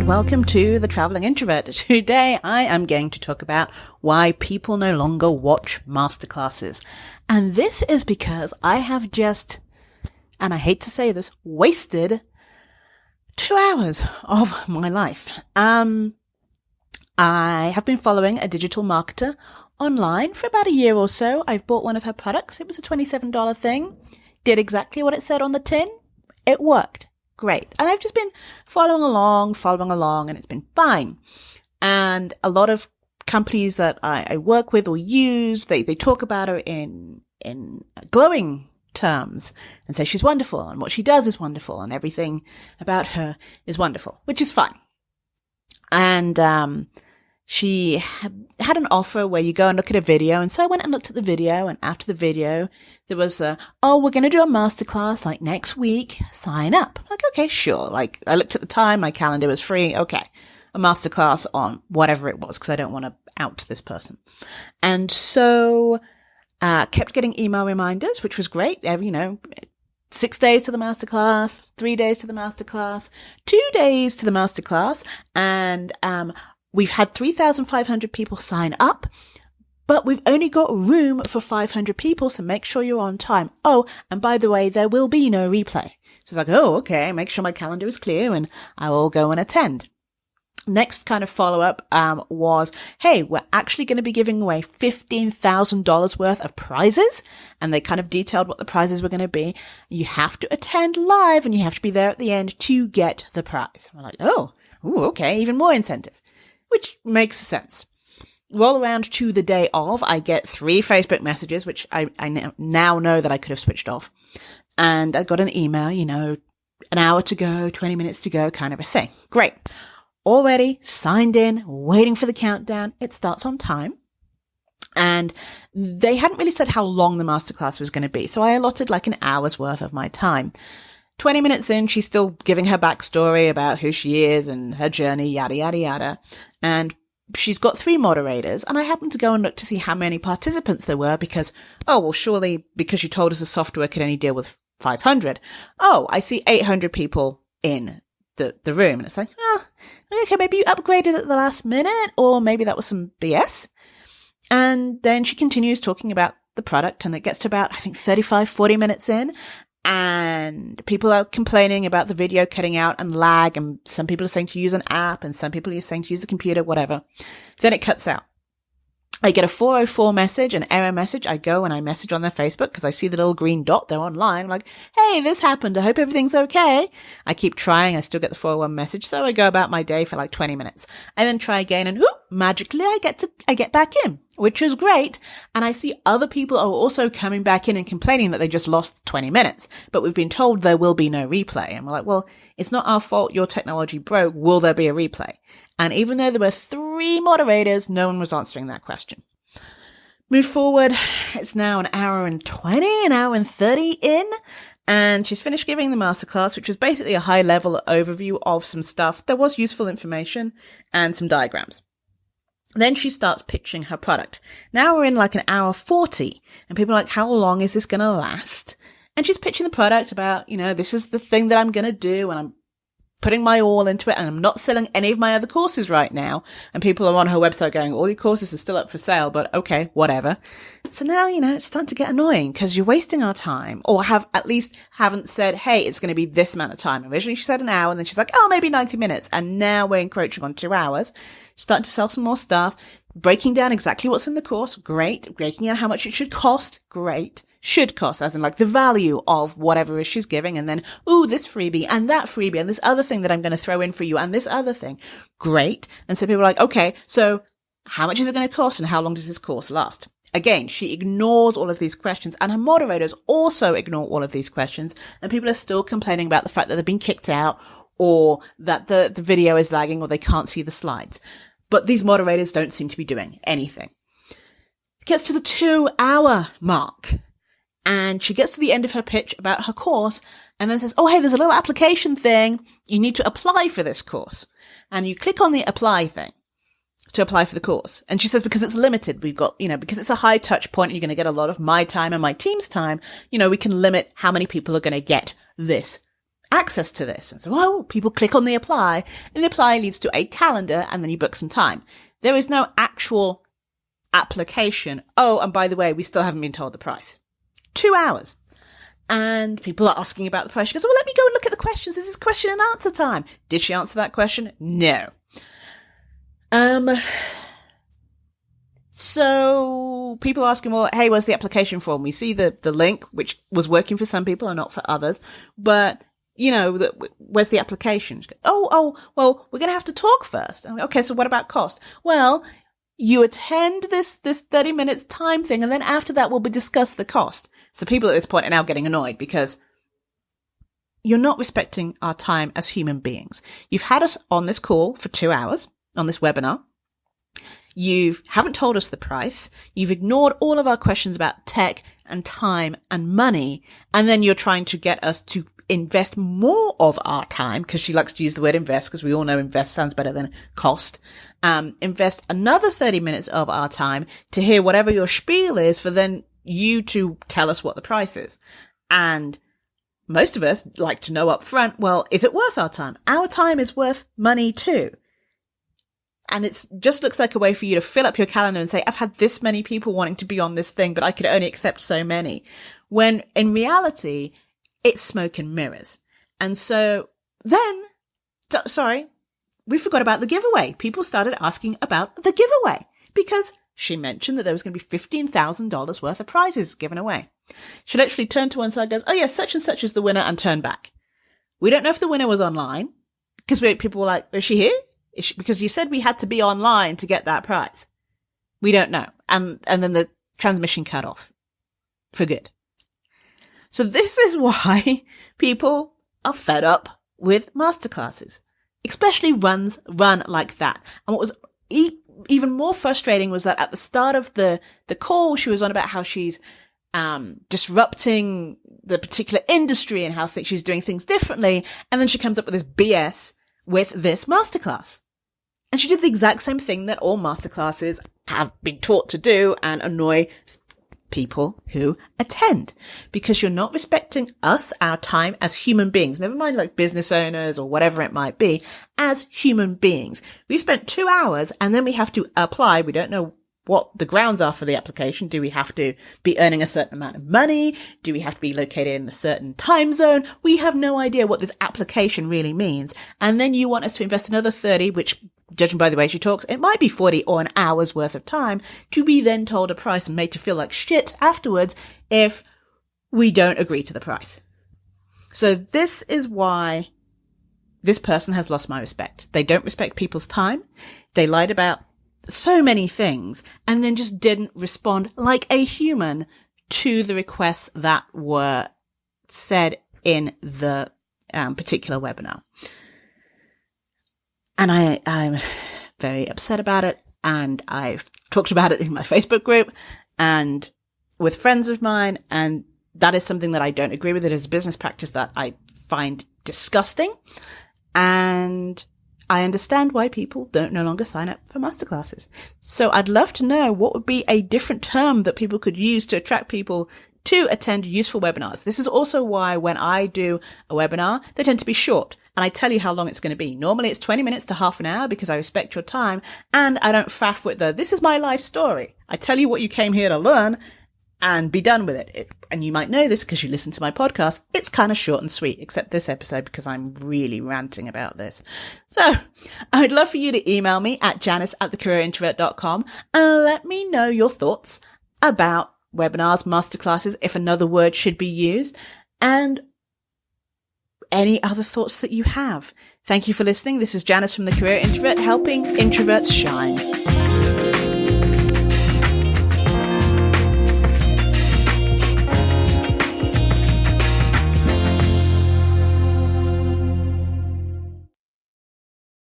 welcome to The Traveling Introvert. Today I am going to talk about why people no longer watch masterclasses. And this is because I have just, and I hate to say this, wasted 2 hours of my life. I have been following a digital marketer online for about a year or so. I've bought one of her products. It was a $27 thing. Did exactly what it said on the tin. It worked. Great. And I've just been following along, and it's been fine. And a lot of companies that I work with or use, they talk about her in glowing terms and say she's wonderful and what she does is wonderful and everything about her is wonderful, which is fine. And, she had an offer where you go and look at a video. And so I went and looked at the video, and after the video, there was we're going to do a masterclass like next week. Sign up. Like, okay, sure. Like, I looked at the time, my calendar was free. Okay. A masterclass on whatever it was, because I don't want to out this person. And so, kept getting email reminders, which was great. 6 days to the masterclass, 3 days to the masterclass, 2 days to the masterclass, and, we've had 3,500 people sign up, but we've only got room for 500 people, so make sure you're on time. Oh, and by the way, there will be no replay. So it's like, oh, okay, make sure my calendar is clear and I will go and attend. Next kind of follow-up was, hey, we're actually going to be giving away $15,000 worth of prizes. And they kind of detailed what the prizes were going to be. You have to attend live and you have to be there at the end to get the prize. I'm like, okay, even more incentive. Which makes sense. Roll around to the day of, I get 3 Facebook messages, which I now know that I could have switched off. And I got an email, an hour to go, 20 minutes to go, kind of a thing. Great. Already signed in, waiting for the countdown. It starts on time. And they hadn't really said how long the masterclass was going to be. So I allotted like an hour's worth of my time. 20 minutes in, she's still giving her backstory about who she is and her journey, yada, yada, yada. And she's got 3 moderators. And I happened to go and look to see how many participants there were because, surely because you told us the software could only deal with 500. Oh, I see 800 people in the room. And it's like, okay, maybe you upgraded at the last minute, or maybe that was some BS. And then she continues talking about the product, and it gets to about, I think, 35, 40 minutes in. And people are complaining about the video cutting out and lag, and some people are saying to use an app, and some people are saying to use the computer, whatever. Then it cuts out. I get a 404 message, an error message. I go and I message on their Facebook because I see the little green dot. They're online. I'm like, hey, this happened. I hope everything's okay. I keep trying. I still get the 401 message. So I go about my day for like 20 minutes. I then try again, and magically I get back in, which is great. And I see other people are also coming back in and complaining that they just lost 20 minutes, but we've been told there will be no replay. And we're like, well, it's not our fault. Your technology broke. Will there be a replay? And even though there were 3 moderators, no one was answering that question. Move forward. It's now an hour and 20, an hour and 30 in, and she's finished giving the masterclass, which was basically a high-level overview of some stuff. There was useful information and some diagrams. Then she starts pitching her product. Now we're in like an hour 40, and people are like, how long is this going to last? And she's pitching the product about, this is the thing that I'm going to do, and I'm putting my all into it, and I'm not selling any of my other courses right now. And people are on her website going, all your courses are still up for sale, but okay, whatever. So now, it's starting to get annoying because you're wasting our time, or haven't said, hey, it's going to be this amount of time. Originally she said an hour, and then she's like, maybe 90 minutes. And now we're encroaching on 2 hours. She's starting to sell some more stuff, breaking down exactly what's in the course. Great. Breaking down how much it should cost. Great. Should cost, as in like the value of whatever it is she's giving, and then, this freebie and that freebie and this other thing that I'm going to throw in for you and this other thing. Great. And so people are like, okay, so how much is it going to cost and how long does this course last? Again, she ignores all of these questions, and her moderators also ignore all of these questions, and people are still complaining about the fact that they've been kicked out, or that the video is lagging, or they can't see the slides. But these moderators don't seem to be doing anything. It gets to the 2-hour mark. And she gets to the end of her pitch about her course and then says, hey, there's a little application thing. You need to apply for this course. And you click on the apply thing to apply for the course. And she says, because it's limited, we've got, because it's a high touch point and you're going to get a lot of my time and my team's time, we can limit how many people are going to get this access to this. And so, well, people click on the apply, and the apply leads to a calendar, and then you book some time. There is no actual application. Oh, and by the way, we still haven't been told the price. 2 hours. And people are asking about the price. She goes, well, let me go and look at the questions. This is question and answer time. Did she answer that question? No. So people are asking, well, hey, where's the application form? We see the link, which was working for some people and not for others. But, you know, where's the application? Oh, well, we're going to have to talk first. Okay, so what about cost? Well, you attend this 30 minutes time thing, and then after that we'll discuss the cost. So people at this point are now getting annoyed because you're not respecting our time as human beings. You've had us on this call for 2 hours, on this webinar. You haven't told us the price. You've ignored all of our questions about tech and time and money. And then you're trying to get us to invest more of our time, because she likes to use the word invest, because we all know invest sounds better than cost. Invest another 30 minutes of our time to hear whatever your spiel is for then you to tell us what the price is. And most of us like to know up front, well, is it worth our time? Our time is worth money too. And it just looks like a way for you to fill up your calendar and say, I've had this many people wanting to be on this thing, but I could only accept so many. When in reality, it's smoke and mirrors. And so then, we forgot about the giveaway. People started asking about the giveaway because she mentioned that there was going to be $15,000 worth of prizes given away. She literally turned to one side and goes, oh yeah, such and such is the winner, and turned back. We don't know if the winner was online because people were like, is she here? Because you said we had to be online to get that prize. We don't know. And then the transmission cut off for good. So this is why people are fed up with masterclasses, especially run like that. And what was even more frustrating was that at the start of the call, she was on about how she's disrupting the particular industry and how she's doing things differently. And then she comes up with this BS with this masterclass. And she did the exact same thing that all masterclasses have been taught to do and annoy people who attend, because you're not respecting us, our time as human beings, never mind like business owners or whatever it might be, as human beings. We've spent 2 hours and then we have to apply. We don't know what the grounds are for the application. Do we have to be earning a certain amount of money? Do we have to be located in a certain time zone? We have no idea what this application really means. And then you want us to invest another 30, which, judging by the way she talks, it might be 40 or an hour's worth of time to be then told a price and made to feel like shit afterwards if we don't agree to the price. So this is why this person has lost my respect. They don't respect people's time. They lied about so many things and then just didn't respond like a human to the requests that were said in the particular webinar. And I'm very upset about it. And I've talked about it in my Facebook group and with friends of mine. And that is something that I don't agree with. It is a business practice that I find disgusting. And I understand why people don't no longer sign up for masterclasses. So I'd love to know what would be a different term that people could use to attract people to attend useful webinars. This is also why when I do a webinar, they tend to be short. And I tell you how long it's going to be. Normally it's 20 minutes to half an hour because I respect your time and I don't faff with this is my life story. I tell you what you came here to learn and be done with it. And you might know this because you listen to my podcast. It's kind of short and sweet, except this episode because I'm really ranting about this. So I'd love for you to email me at janice@thecareerintrovert.com and let me know your thoughts about webinars, masterclasses, if another word should be used, and any other thoughts that you have. Thank you for listening. This is Janice from The Career Introvert, helping introverts shine.